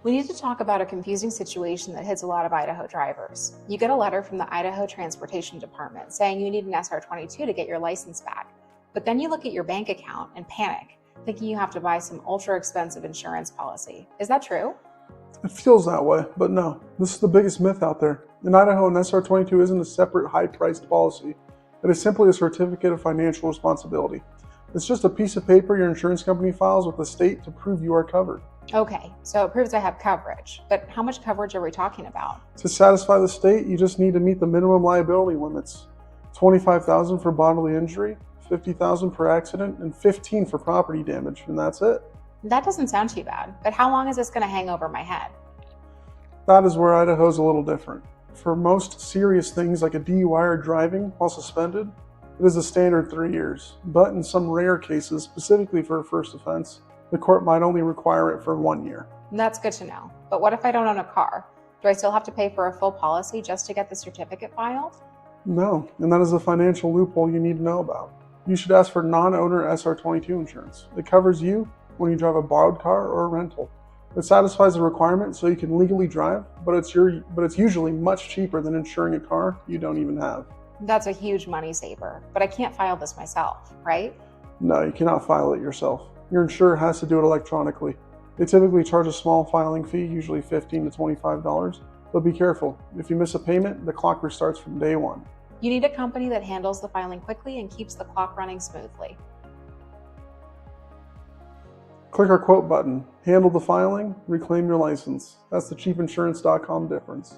We need to talk about a confusing situation that hits a lot of Idaho drivers. You get a letter from the Idaho Transportation Department saying you need an SR22 to get your license back. But then you look at your bank account and panic, thinking you have to buy some ultra expensive insurance policy. Is that true? It feels that way, but no. This is the biggest myth out there. In Idaho, an SR22 isn't a separate high-priced policy. It is simply a certificate of financial responsibility. It's just a piece of paper your insurance company files with the state to prove you are covered. Okay, so it proves I have coverage, but how much coverage are we talking about? To satisfy the state, you just need to meet the minimum liability limits. $25,000 for bodily injury, $50,000 per accident, and $15,000 for property damage, and that's it. That doesn't sound too bad, but how long is this going to hang over my head? That is where Idaho's a little different. For most serious things like a DUI or driving while suspended, it is a standard 3 years. But in some rare cases, specifically for a first offense, the court might only require it for 1 year. That's good to know. But what if I don't own a car? Do I still have to pay for a full policy just to get the certificate filed? No, and that is a financial loophole you need to know about. You should ask for non-owner SR22 insurance. It covers you when you drive a borrowed car or a rental. It satisfies the requirement so you can legally drive, but it's usually much cheaper than insuring a car you don't even have. That's a huge money saver, but I can't file this myself, right? No, you cannot file it yourself. Your insurer has to do it electronically. They typically charge a small filing fee, usually $15 to $25, but be careful. If you miss a payment, the clock restarts from day one. You need a company that handles the filing quickly and keeps the clock running smoothly. Click our quote button, handle the filing, reclaim your license. That's the cheapinsurance.com difference.